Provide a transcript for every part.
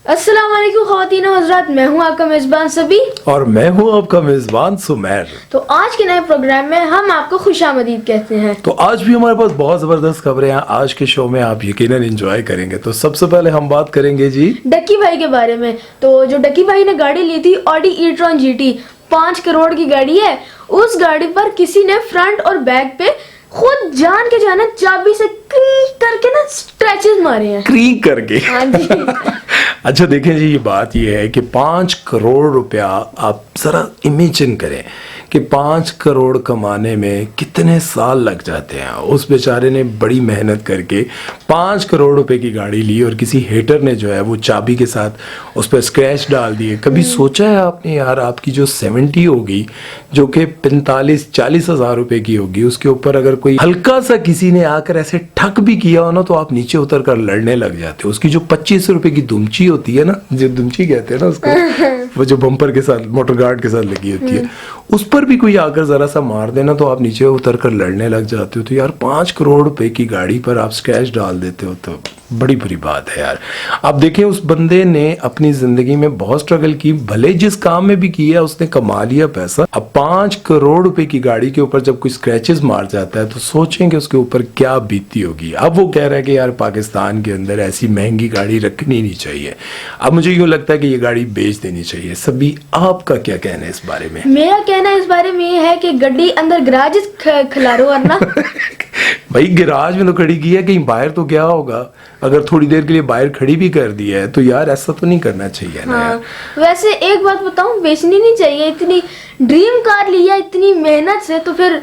السلام علیکم خواتین و حضرات، میں ہوں آپ کا میزبان سبی اور میں ہوں آپ کا میزبان سمیر۔ تو آج کے نئے پروگرام میں ہم آپ کو خوش آمدید کہتے ہیں۔ تو آج بھی ہمارے پاس بہت زبردست خبریں ہیں آج کے شو میں، آپ یقیناً انجوائے کریں گے۔ تو سب سے پہلے ہم بات کریں گے جی ڈکی بھائی کے بارے میں۔ تو جو ڈکی بھائی نے گاڑی لی تھی آڈی ای-ٹرون جی ٹی، 5 کروڑ کی گاڑی ہے، اس گاڑی پر کسی نے فرنٹ اور بیک پہ خود جان کے جانا چابی سے کریک کر کے نا اسکریچز مارے ہیں، کریک کر کے۔ ہاں جی۔ اچھا دیکھیں جی، یہ بات یہ ہے کہ 5 کروڑ روپیہ، آپ ذرا امیجن کریں کہ 5 کروڑ کمانے میں کتنے سال لگ جاتے ہیں۔ اس بیچارے نے بڑی محنت کر کے 5 کروڑ روپے کی گاڑی لی اور کسی ہیٹر نے جو ہے وہ چابی کے ساتھ اس پہ اسکریچ ڈال دیے۔ کبھی سوچا ہے آپ نے یار، آپ کی جو 70 ہوگی جو کہ 45-40 ہزار روپے کی ہوگی، اس کے اوپر اگر کوئی ہلکا سا کسی نے آ کر ایسے ٹھک بھی کیا ہو نا تو آپ نیچے اتر کر لڑنے لگ جاتے ہو۔ اس کی جو 25 روپے کی دمچی ہوتی ہے نا، جو دمچی کہتے ہیں نا اس کو، وہ جو بمپر کے ساتھ موٹر گارڈ کے ساتھ لگی ہوتی ہے، اس پر بھی کوئی آ کر ذرا سا مار دینا تو آپ نیچے اتر کر لڑنے لگ جاتے ہو۔ تو یار 5 کروڑ روپے کی گاڑی پر آپ اسکریچ ڈال دیتے ہو تو بڑی بری بات ہے یار۔ آپ دیکھیں اس بندے نے اپنی زندگی میں بہت سٹرگل کی، بھلے جس کام میں بھی کیا اس نے کما لیا پیسہ۔ اب 5 کروڑ روپے کی گاڑی کے اوپر جب کوئی اسکریچز مار جاتا ہے تو سوچیں کہ اس کے اوپر کیا بیتتی ہوگی۔ اب وہ کہہ رہا ہے کہ یار پاکستان کے اندر ایسی مہنگی گاڑی رکھنی نہیں چاہیے۔ اب مجھے یوں لگتا ہے کہ یہ گاڑی بیچ دینی چاہیے۔ سبھی آپ کا کیا کہنا ہے اس بارے میں؟ میرا کہنا اس بارے میں یہ ہے کہ گڈی اندر گراج کھلارو ورنہ بھائی گراج میں تو کھڑی کی ہے، کہیں باہر تو کیا ہوگا؟ اگر تھوڑی دیر کے لیے باہر کھڑی بھی کر دی ہے تو یار ایسا تو نہیں کرنا چاہیے نا یار۔ ویسے ایک بات بتاؤں، بیچنی نہیں چاہیے، اتنی ڈریم کار لیا اتنی محنت سے، تو پھر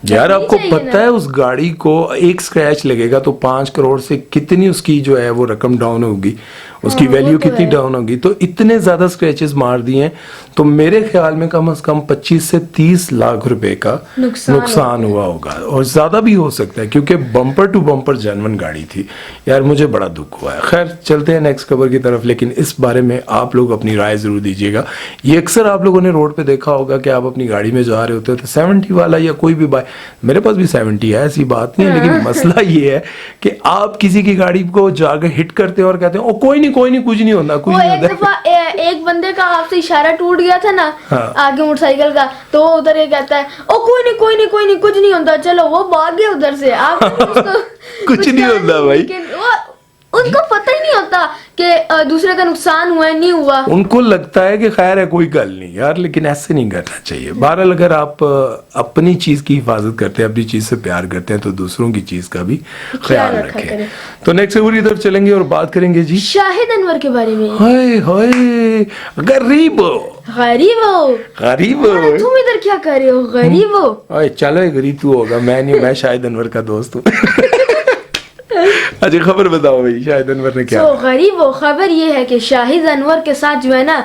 یار آپ کو پتہ ہے اس گاڑی کو ایک اسکریچ لگے گا تو 5 کروڑ سے کتنی اس کی جو ہے وہ رقم ڈاؤن ہوگی، اس کی ویلیو کتنی ڈاؤن ہوگی۔ تو اتنے زیادہ اسکریچز مار دیے ہیں تو میرے خیال میں کم از کم 25 سے 30 لاکھ روپے کا نقصان ہوا ہوگا، اور زیادہ بھی ہو سکتا ہے کیونکہ بمپر ٹو بمپر جینون گاڑی تھی۔ یار مجھے بڑا دکھ ہوا ہے۔ خیر چلتے ہیں نیکسٹ خبر کی طرف، لیکن اس بارے میں آپ لوگ اپنی رائے ضرور دیجیے گا۔ یہ اکثر آپ لوگوں نے روڈ پہ دیکھا ہوگا کہ آپ اپنی گاڑی میں جا رہے ہوتے ہیں تو 70 والا یا کوئی بھی میرے پاس بھی 70 ہے، ایسی بات نہیں ہے، لیکن مسئلہ یہ ہے کہ آپ کسی کی گاڑی کو جا کر ہٹ کرتے ہیں اور کہتے ہیں او کوئی نہیں کچھ نہیں ہوتا، کچھ نہیں ہوتا۔ ایک دفعہ ایک بندے کا آپ سے اشارہ ٹوٹ گیا تھا نا آگے موٹر سائیکل کا، تو وہ ادھر یہ کہتا ہے او کوئی نہیں کچھ نہیں ہوتا، چلو وہ بھاگ گیا ادھر سے۔ آپ کچھ نہیں ہوتا بھائی، ان کو پتہ ہی نہیں ہوتا کہ دوسرے کا نقصان ہوا ہے نہیں ہوا، ان کو لگتا ہے کہ خیر ہے کوئی گل نہیں یار، لیکن ایسے نہیں کرنا چاہیے۔ بہرحال اگر آپ اپنی چیز کی حفاظت کرتے ہیں، اپنی چیز سے پیار کرتے ہیں تو دوسروں کی چیز کا بھی خیال رکھیں۔ تو نیکسٹ خبر کی طرف چلیں گے اور بات کریں گے جی شاہد انور کے بارے میں۔ ہائے ہائے غریب تم ادھر کیا کر رہے ہو غریب ہو؟ چلو غریب تو ہوگا، میں نہیں، میں شاہد انور کا دوست ہوں۔ اچھا خبر بتاؤ بھائی، شاہد انور نے کیا؟ غریب ہو، خبر یہ ہے کہ شاہد انور کے ساتھ جو ہے نا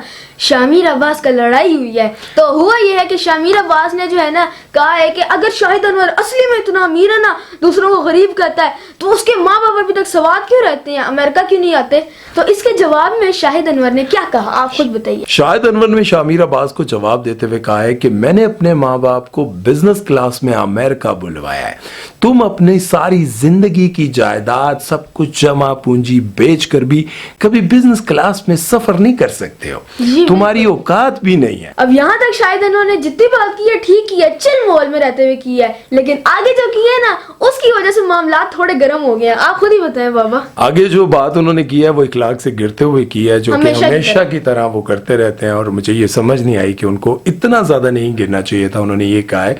شامیر عباس کا لڑائی ہوئی ہے۔ تو ہوا یہ ہے کہ شامیر عباس نے جو ہے نا کہا ہے کہ اگر شاہد انور اصلی میں اتنا امیر ہے نا، دوسروں کو غریب کہتا ہے، تو اس کے ماں باپ ابھی تک سوات کیوں رہتے ہیں، امریکہ کیوں نہیں آتے؟ تو اس کے جواب میں شاہد انور نے کیا کہا، آپ خود بتائیے۔ شاہد انور نے شامیر عباس کو جواب دیتے ہوئے کہا ہے کہ میں نے اپنے ماں باپ کو بزنس کلاس میں امریکہ بلوایا ہے، تم اپنی ساری زندگی کی جائیداد سب کچھ جمع پونجی بیچ کر بھی کبھی بزنس کلاس میں سفر نہیں کر سکتے ہو، تمہاری اوقات بھی نہیں ہے۔ اب یہاں تک شاہد انور نے جتنی بات کی ہے ٹھیک کی ہے، چل ماحول میں رہتے ہوئے کی ہے، لیکن آگے جو کی ہے نا اس کی وجہ سے معاملات تھوڑے گرم ہو گئے ہیں۔ آپ خود ہی بتائیں بابا۔ آگے جو بات انہوں نے کی ہے وہ اخلاق سے گرتے ہوئے کی ہے، جو کہ ہمیشہ کی طرح وہ کرتے رہتے ہیں، اور مجھے یہ سمجھ نہیں آئی کہ ان کو اتنا زیادہ نہیں گرنا چاہیے تھا۔ انہوں نے یہ کہا ہے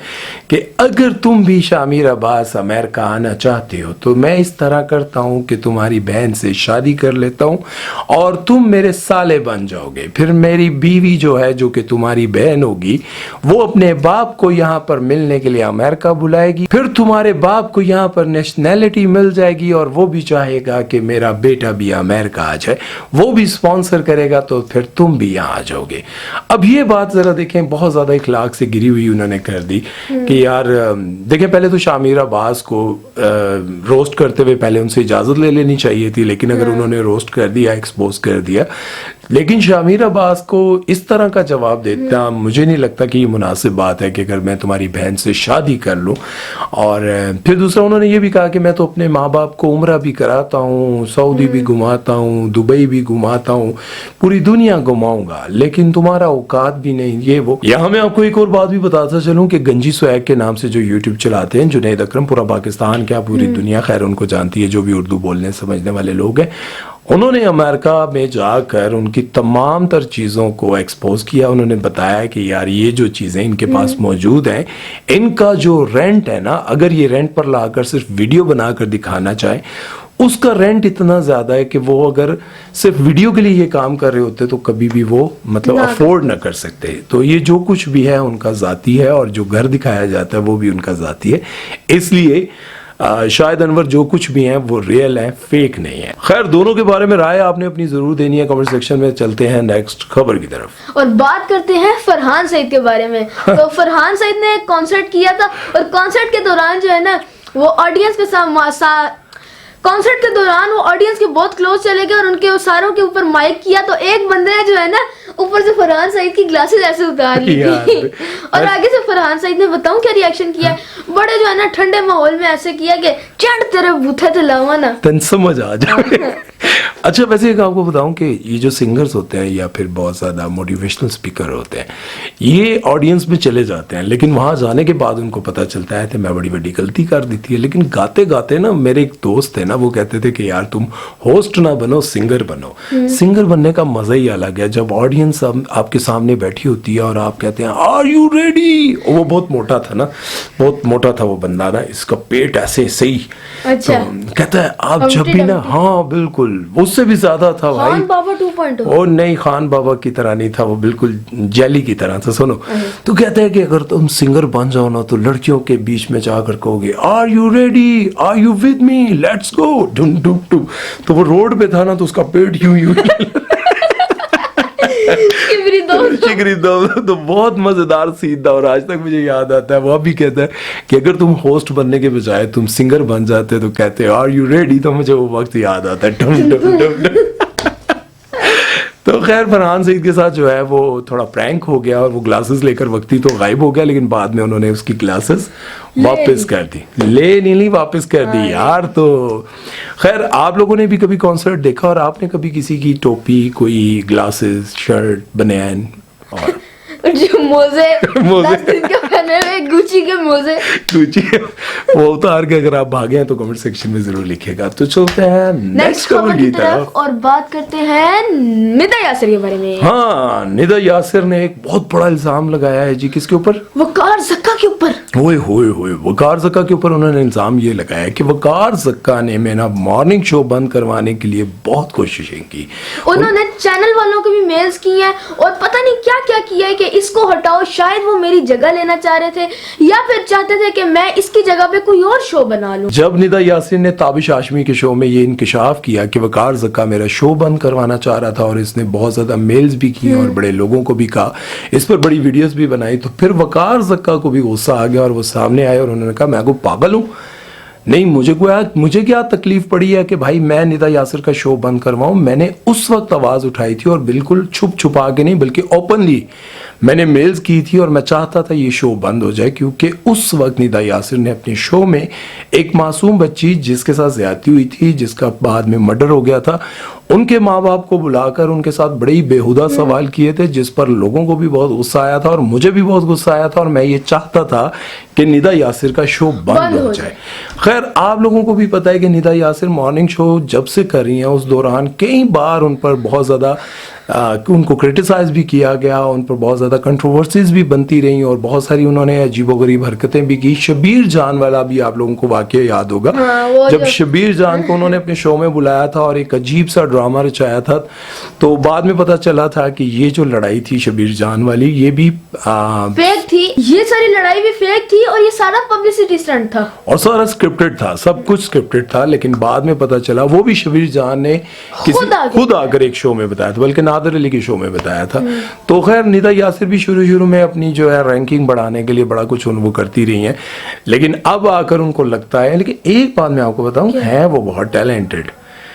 کہ اگر تم بھی شامیر عباس امریکہ آنا چاہتے ہو تو میں اس طرح کرتا ہوں کہ تمہاری بہن سے شادی کر لیتا ہوں اور تم میرے سالے بن جاؤ گے، پھر میری بیوی جو ہے جو کہ تمہاری بہن ہوگی وہ اپنے باپ کو یہاں پر ملنے کے لیے امریکہ بلائے گی، پھر تمہارے باپ کو یہاں پر نیشنلٹی مل جائے گی اور وہ بھی چاہے گا کہ میرا بیٹا بھی امریکہ آ جائے، وہ بھی سپانسر کرے گا تو پھر تم بھی یہاں آ جاؤ گے۔ اب یہ بات ذرا دیکھیں، بہت زیادہ اخلاق سے گری ہوئی انہوں نے کر دی کہ یار دیکھیں پہلے تو شامیر عباس کو روسٹ کرتے ہوئے پہلے ان سے اجازت لے لینی چاہیے تھی، لیکن اگر انہوں نے روسٹ کر دیا، ایکسپوز کر دیا، لیکن شامیر عباس عباس کو اس طرح کا جواب دیتا مجھے نہیں لگتا کہ یہ مناسب بات ہے کہ اگر میں تمہاری بہن سے شادی کر لوں. اور پھر دوسرا انہوں نے یہ بھی کہا کہ میں تو اپنے ماں باپ کو عمرہ بھی کراتا ہوں, سعودی بھی گھماتا ہوں, دبئی بھی گھماتا ہوں, پوری دنیا گھماؤں گا, لیکن تمہارا اوقات بھی نہیں, یہ وہ. یہاں میں آپ کو ایک اور بات بھی بتاتا چلوں کہ گنجی سویگ کے نام سے جو یوٹیوب چلاتے ہیں جنید اکرم, پورا پاکستان کیا پوری دنیا خیر ان کو جانتی ہے جو بھی اردو بولنے سمجھنے والے لوگ ہیں, انہوں نے امریکہ میں جا کر ان کی تمام تر چیزوں کو ایکسپوز کیا. انہوں نے بتایا کہ یار یہ جو چیزیں ان کے پاس موجود ہیں, ان کا جو رینٹ ہے نا, اگر یہ رینٹ پر لا کر صرف ویڈیو بنا کر دکھانا چاہیں, اس کا رینٹ اتنا زیادہ ہے کہ وہ اگر صرف ویڈیو کے لیے یہ کام کر رہے ہوتے تو کبھی بھی وہ مطلب افورڈ نہ کر سکتے. تو یہ جو کچھ بھی ہے ان کا ذاتی ہے, اور جو گھر دکھایا جاتا ہے وہ بھی ان کا ذاتی ہے. اس لیے شاہد انور جو کچھ بھی ہیں وہ ریئل ہیں, فیک نہیں ہے. خیر دونوں کے بارے میں رائے آپ نے اپنی ضرور دینی ہے کمنٹ سیکشن میں. چلتے ہیں نیکسٹ خبر کی طرف اور بات کرتے ہیں فرحان سعید کے بارے میں. تو فرحان سعید نے ایک کانسرٹ کیا تھا, اور کانسرٹ کے دوران جو ہے نا وہ آڈینس کے ساتھ کانسرٹ کے دوران وہ آڈینس کے بہت کلوز چلے گئے اور ان کے ساروں کے اوپر مائک کیا, تو ایک بندے نے جو ہے نا اوپر سے فرحان سعید کی گلاسز ایسے اتار لی تھی, اور آگے سے فرحان سعید نے بتاؤں کیا ریاکشن کیا, بڑے جو ہے نا ٹھنڈے ماحول میں ایسے کیا کہ چڑ تیرے بوتھے تے لاوا نا تن سمجھ آ جائے. اچھا ویسے ایک آپ کو بتاؤں کہ یہ جو سنگرز ہوتے ہیں یا پھر بہت زیادہ موٹیویشنل اسپیکر ہوتے ہیں, یہ آڈینس میں چلے جاتے ہیں, لیکن وہاں جانے کے بعد ان کو پتہ چلتا ہے کہ میں بڑی بڑی غلطی کر دی تھی. لیکن گاتے گاتے نا میرے ایک دوست ہے نا, وہ کہتے تھے کہ یار تم ہوسٹ نہ بنو, سنگر بنو. سنگر بننے کا مزہ ہی الگ ہے جب آڈینس آپ کے سامنے بیٹھی ہوتی ہے اور آپ کہتے ہیں آر یو ریڈی. وہ بہت موٹا تھا نا, بہت موٹا تھا وہ بندہ نا, اس کا پیٹ ایسے صحیح. اچھا کہتا ہے آپ جب بھی نا, ہاں بالکل اس سے بھی زیادہ تھا بھائی. خان بابا 2.0 اور نہیں, خان بابا کی طرح نہیں تھا وہ, بالکل جیلی کی طرح تھا. سنو تو کہتا ہے کہ اگر تم سنگر بن جاؤ نا تو لڑکیوں کے بیچ میں جا کر کہو گے are you ready, are you with me, let's go ڈن ڈن ڈن. تو وہ روڈ پہ تھا نا تو اس کا پیٹ یوں یوں شکری دو. تو بہت مزیدار سین تھا, اور آج تک مجھے یاد آتا ہے. وہ ابھی کہتا ہے کہ اگر تم ہوسٹ بننے کے بجائے تم سنگر بن جاتے تو کہتے آر یو ریڈی, تو مجھے وہ وقت یاد آتا ہے. ڈم ڈم ڈم ڈم. تو خیر فرحان سعید کے ساتھ جو ہے وہ تھوڑا پرینک ہو گیا, اور وہ گلاسز لے کر وقتی تو غائب ہو گیا, لیکن بعد میں انہوں نے اس کی گلاسز واپس کر دی. نہیں واپس کر دی یار. تو خیر آپ لوگوں نے بھی کبھی کانسرٹ دیکھا, اور آپ نے کبھی کسی کی ٹوپی, کوئی گلاسز, شرٹ, بنیان اور جو موزے 10 دن کے پہنے ہوئے گوچی کے موزے, وہ اتار کے اگر آپ بھاگے ہیں تو کمنٹ سیکشن میں ضرور لکھے گا. تو چلتے ہیں نیکسٹ خبر کی طرف اور بات کرتے ہیں ندا یاسر کے بارے میں. ہاں ندا یاسر نے ایک بہت بڑا الزام لگایا ہے جی. کس کے اوپر؟ وقار زکا کے اوپر. ہوئے وقار زکا کے اوپر انہوں نے الزام یہ لگایا کہ وقار زکا نے میں نا مارننگ شو بند کروانے کے لیے بہت کوششیں کی. انہوں نے چینل والوں کو بھی میلز کی ہیں, اور پتہ نہیں کیا کیا کیا ہے کہ اس کو ہٹاؤ. شاید وہ میری جگہ لینا چاہ رہے تھے, یا پھر چاہتے تھے کہ میں اس کی جگہ پہ کوئی اور شو بنا لوں. جب ندا یاسر نے تابش ہاشمی کے شو میں یہ انکشاف کیا کہ وقار زکا میرا شو بند کروانا چاہ رہا تھا, اور اس نے بہت زیادہ میلز بھی کیے اور بڑے لوگوں کو بھی کہا, اس پر بڑی ویڈیوز بھی بنائی, تو پھر وقار زکا کو بھی غصہ آ گیا اور وہ سامنے آئے اور انہوں نے کہا میں کو پاگل ہوں, نہیں مجھے کیا تکلیف پڑی ہے کہ بھائی میں ندا یاسر کا شو بند کرواؤں. میں نے اس وقت آواز اٹھائی تھی, اور بالکل چھپ چھپا کے نہیں بلکہ اوپنلی میں نے میلز کی تھی, اور میں چاہتا تھا یہ شو بند ہو جائے, کیونکہ اس وقت ندا یاسر نے اپنے شو میں ایک معصوم بچی جس کے ساتھ زیادتی ہوئی تھی, جس کا بعد میں مرڈر ہو گیا تھا, ان کے ماں باپ کو بلا کر ان کے ساتھ بڑے ہی بےہودہ سوال کیے تھے, جس پر لوگوں کو بھی بہت غصہ آیا تھا اور مجھے بھی بہت غصہ آیا تھا, اور میں یہ چاہتا تھا کہ ندا یاسر کا شو بند ہو جائے. خیر آپ لوگوں کو بھی پتا ہے کہ ندا یاسر مارننگ شو جب سے کر رہی ہیں اس دوران کئی بار ان پر بہت زیادہ ان کو کرٹیسائز بھی کیا گیا, ان پر بہت زیادہ کنٹروورسیز بھی بنتی رہی, اور بہت ساری انہوں نے عجیب و غریب حرکتیں بھی کی. شبیر جان والا بھی آپ لوگوں کو واقعہ یاد ہوگا, جب شبیر جان کو انہوں نے اپنے شو میں بلایا تھا اور ایک عجیب سا ڈرامہ رچایا تھا, تو بعد میں پتا چلا تھا کہ یہ جو لڑائی تھی شبیر جان والی یہ بھی فیک تھی, یہ ساری لڑائی بھی فیک تھی, اور یہ سارا پبلسٹی اسٹنٹ تھا, اور سارا اسکرپٹڈ تھا, سب کچھ اسکرپٹڈ تھا. لیکن بعد میں پتا چلا وہ بھی شبیر جان نے خود آ کر ایک شو میں بتایا تھا, بلکہ نادر علی کے شو میں بتایا تھا. تو خیر ندا یاسر بھی شروع میں اپنی جو ہے رینکنگ بڑھانے کے لیے بڑا کچھ وہ کرتی رہی ہیں, لیکن اب آ کر ان کو لگتا ہے, لیکن ایک بات میں آپ کو بتاؤں, ہے وہ بہت ٹیلنٹڈ,